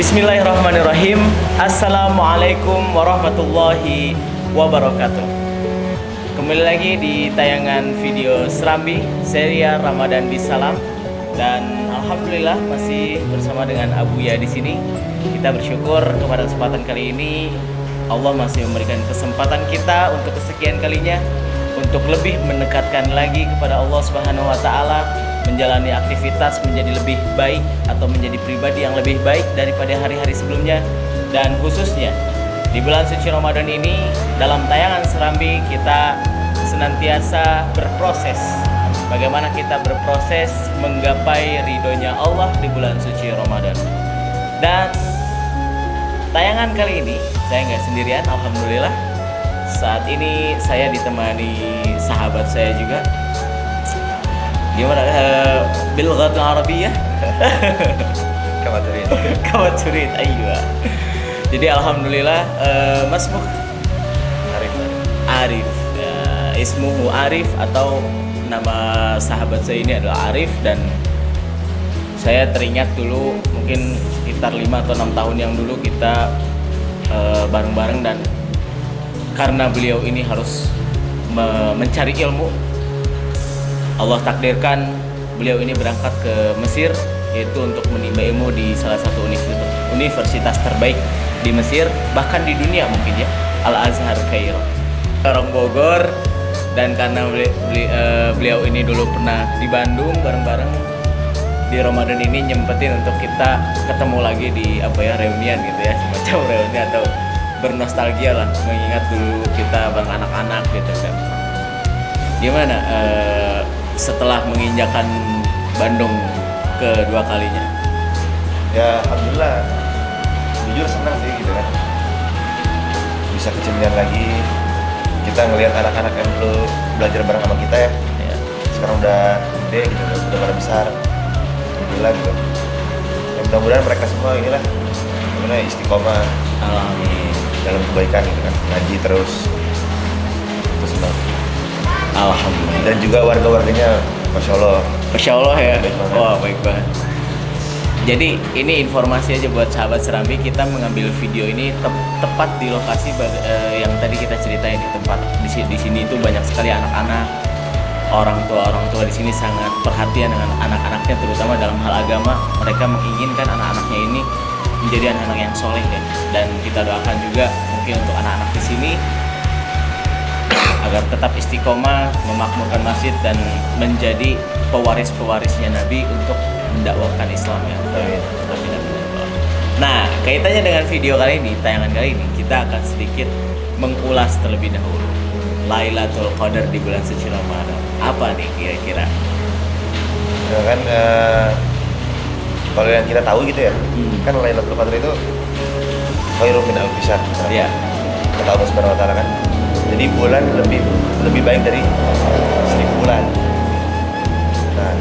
Bismillahirrahmanirrahim. Assalamualaikum warahmatullahi wabarakatuh. Kembali lagi di tayangan video Serambi serial Ramadan Bisalam, dan alhamdulillah masih bersama dengan Abuya di sini. Kita bersyukur kepada kesempatan kali ini Allah masih memberikan kesempatan kita untuk kesekian kalinya untuk lebih mendekatkan lagi kepada Allah Subhanahu wa taala, menjalani aktivitas menjadi lebih baik atau menjadi pribadi yang lebih baik daripada hari-hari sebelumnya. Dan khususnya di bulan suci Ramadan ini, dalam tayangan Serambi kita senantiasa berproses bagaimana kita berproses menggapai ridhonya Allah di bulan suci Ramadan. Dan tayangan kali ini saya nggak sendirian, alhamdulillah. Saat ini saya ditemani sahabat saya juga. Gimana bilghat Arabiyah? Kawaturin, aiyah. Jadi alhamdulillah, Mas Muh Arif, ismuhu Arif, atau nama sahabat saya ini adalah Arif. Dan saya teringat dulu mungkin sekitar 5 atau 6 tahun yang dulu kita bareng-bareng, dan karena beliau ini harus mencari ilmu, Allah takdirkan beliau ini berangkat ke Mesir, yaitu untuk menimba ilmu di salah satu universitas terbaik di Mesir, bahkan di dunia mungkin ya, Al-Azhar Kairo. Orang Bogor, dan karena beliau ini dulu pernah di Bandung bareng-bareng, di Ramadan ini nyempetin untuk kita ketemu lagi di reunian gitu ya, semacam reuni atau bernostalgia lah, mengingat dulu kita bang anak-anak gitu kan. Gimana setelah menginjakan Bandung kedua kalinya? Ya alhamdulillah, jujur senang sih gitu kan, bisa kecemilan lagi. Kita ngelihat anak-anak yang dulu belajar bareng sama kita ya, sekarang udah gede gitu, udah pada besar, alhamdulillah gitu. Ya, mudah-mudahan mereka semua inilah istiqomah dalam kebaikan gitu kan, ngaji terus, itu senang. Alhamdulillah. Dan juga warga-warganya, masya Allah ya. Baik banget. Wah, baik banget. Jadi ini informasi aja buat sahabat Serambi, kita mengambil video ini tepat di lokasi yang tadi kita ceritain, di tempat di sini itu banyak sekali anak-anak, orang tua di sini sangat perhatian dengan anak-anaknya, terutama dalam hal agama. Mereka menginginkan anak-anaknya ini menjadi anak-anak yang soleh ya. Dan kita doakan juga mungkin untuk anak-anak di sini agar tetap istiqomah memakmurkan masjid dan menjadi pewaris-pewarisnya Nabi untuk mendakwahkan Islam ya. Nah, kaitannya dengan video kali ini, tayangan kali ini, kita akan sedikit mengulas terlebih dahulu Lailatul Qadar di bulan suci Ramadan. Apa nih kira-kira? Ya kan, kalau yang kita tahu gitu ya, kan Lailatul Qadar itu khairun min alfi syahr. Ya. Kata Allah Subhanahu wa taala kan. Jadi bulan lebih baik dari 1000 bulan. Nah,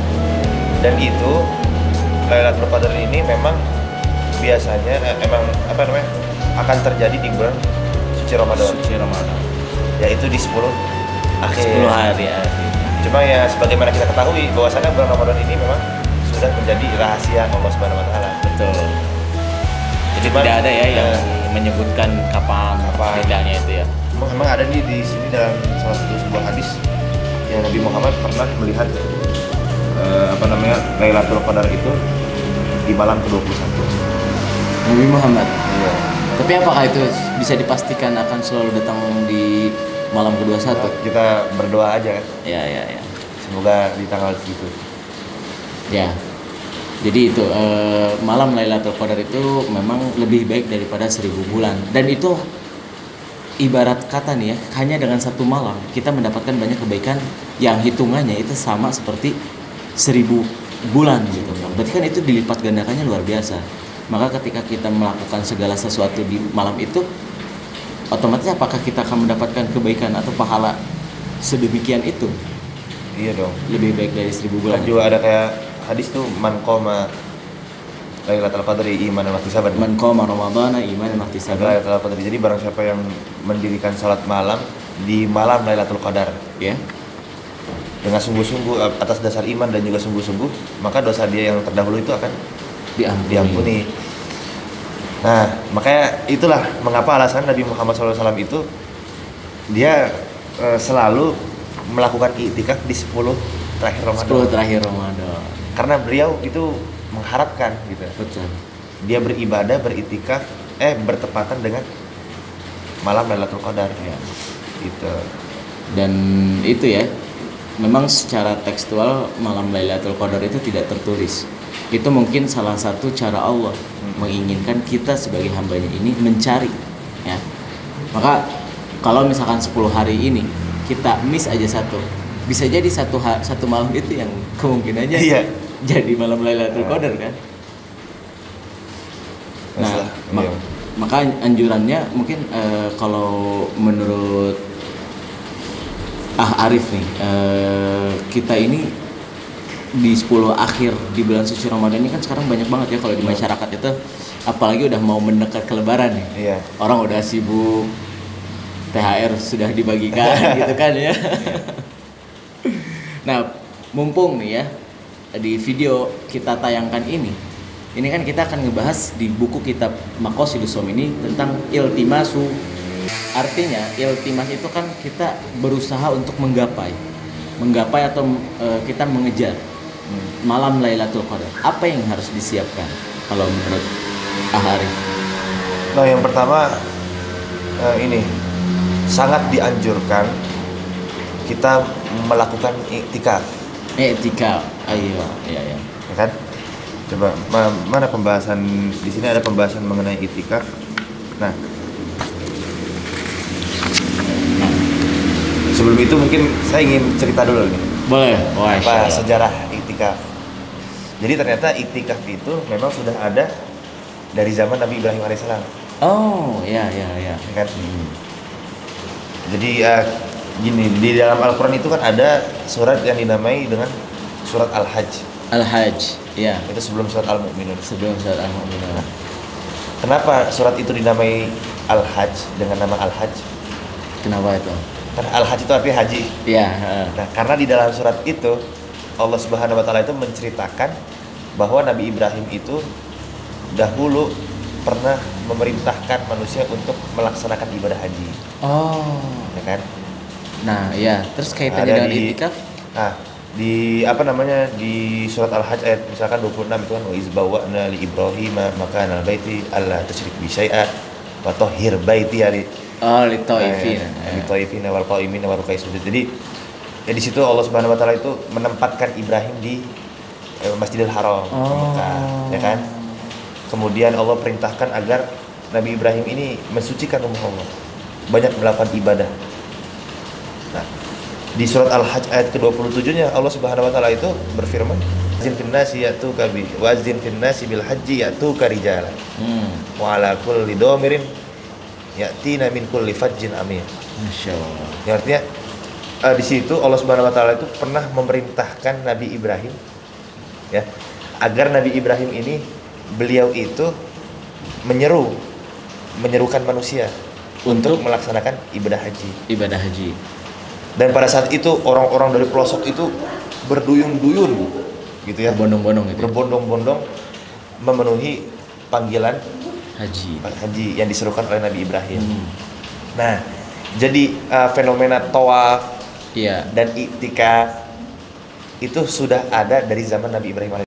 dan itu Lailatul Qadar ini memang biasanya akan terjadi di bulan suci Ramadan. Yaitu di 10 akhir. 10 hari ya. Cuma ya sebagaimana kita ketahui bahwasanya bulan Ramadan ini memang sudah menjadi rahasia Allah Subhanahu wa taala. Betul. Jadi tidak ada ya yang menyebutkan kapan bedanya itu ya. Memang ada nih di sini dalam salah satu sebuah hadis yang Nabi Muhammad pernah melihat Lailatul Qadar itu di malam ke-21. Nabi Muhammad. Iya. Tapi apakah itu bisa dipastikan akan selalu datang di malam ke-21? Kita berdoa aja kan. Ya. Semoga di tanggal segitu. Ya. Jadi itu malam Lailatul Qadar itu memang lebih baik daripada 1000 bulan. Dan itu ibarat kata nih ya, hanya dengan satu malam kita mendapatkan banyak kebaikan yang hitungannya itu sama seperti 1000 bulan gitu. Berarti kan itu dilipat gandakannya luar biasa. Maka ketika kita melakukan segala sesuatu di malam itu, otomatis apakah kita akan mendapatkan kebaikan atau pahala sedemikian itu? Iya dong. Lebih baik dari 1000 bulan. Kan juga ada kayak hadis tuh, man qoma Lailatul Qadri imanan wa ihtisaban. Man qama ramadhana imanan wa ihtisaban. Lailatul Qadri. Jadi barang siapa yang mendirikan salat malam di malam Lailatul Qadar, Ya. dengan sungguh-sungguh atas dasar iman dan juga sungguh-sungguh, maka dosa dia yang terdahulu itu akan diampuni. Nah, makanya itulah mengapa alasan Nabi Muhammad SAW itu dia selalu melakukan iktikaf di 10 terakhir Ramadan. 10 terakhir Ramadan. Karena beliau itu mengharapkan gitu. Betul. Dia beribadah, beriktikaf, bertepatan dengan malam Lailatul Qadar ya. Gitu. Dan itu ya, memang secara tekstual malam Lailatul Qadar itu tidak tertulis. Itu mungkin salah satu cara Allah menginginkan kita sebagai hambanya ini mencari ya. Maka kalau misalkan 10 hari ini kita miss aja satu, bisa jadi satu malam itu yang kemungkinannya Iya. jadi malam Lailatul Qadar kan. Nah, iya. maka anjurannya mungkin kalau menurut Arif nih, kita ini di 10 akhir di bulan suci Ramadan ini kan sekarang banyak banget ya kalau di masyarakat itu, apalagi udah mau mendekat ke Lebaran nih. Iya. Orang udah sibuk, THR sudah dibagikan gitu kan ya. Nah, mumpung nih ya di video kita tayangkan ini kan kita akan ngebahas di buku kitab Maqasidus Shaum ini tentang iltimasu. Artinya iltimas itu kan kita berusaha untuk menggapai atau kita mengejar malam Lailatul Qadar. Apa yang harus disiapkan kalau menurut Arif? Nah, yang pertama ini sangat dianjurkan kita melakukan iktikaf. Iktikaf, ayo, ya. Ya kan? Coba mana pembahasan di sini, ada pembahasan mengenai iktikaf. Nah, sebelum itu mungkin saya ingin cerita dulu nih. Boleh. Apa sejarah iktikaf. Jadi ternyata iktikaf itu memang sudah ada dari zaman Nabi Ibrahim alaihissalam. Oh, ya. Kan? Jadi gini, di dalam Al-Quran itu kan ada surat yang dinamai dengan surat Al-Hajj. Al-Hajj, ya. Itu sebelum surat Al-Mu'minun. Sebelum surat Al-Mu'minun. Kenapa surat itu dinamai Al-Hajj dengan nama Al-Hajj? Kenapa itu? Karena Al-Hajj itu artinya haji. Iya. Nah, karena di dalam surat itu Allah Subhanahu wa taala itu menceritakan bahwa Nabi Ibrahim itu dahulu pernah memerintahkan manusia untuk melaksanakan ibadah haji. Oh. Ya kan? Nah, ya. Terus kaitannya dengan iktikaf? Nah, di surat Al-Hajj ayat misalkan 26 itu kan wa iz bawwa'na li Ibrahim makanal baiti alla tusyrik bi syai'a wa tahhir baiti ali. Oh, li Thaifin wal qaimin wa ruk'is sujud. Jadi ya di situ Allah Subhanahu wa taala itu menempatkan Ibrahim di Masjidil Haram di Mekah, ya kan? Kemudian Allah perintahkan agar Nabi Ibrahim ini mensucikan rumah Allah, banyak melakukan ibadah. Nah, di surat Al-Hajj ayat ke-27-nya Allah Subhanahu wa taala itu berfirman, "Azin fin nasi ya'tuka bi wa azin fin nasi bil haji ya'tuka rijalan." Wa ala kulli dhamirin ya'tina min kulli fajjin amir. Masyaallah. Yang artinya di situ Allah Subhanahu wa taala itu pernah memerintahkan Nabi Ibrahim ya, agar Nabi Ibrahim ini beliau itu menyerukan manusia untuk melaksanakan ibadah haji. Dan pada saat itu orang-orang dari pelosok itu berduyun-duyun gitu ya. Berbondong-bondong memenuhi panggilan haji yang diserukan oleh Nabi Ibrahim. Nah, jadi fenomena tawaf dan iktikaf itu sudah ada dari zaman Nabi Ibrahim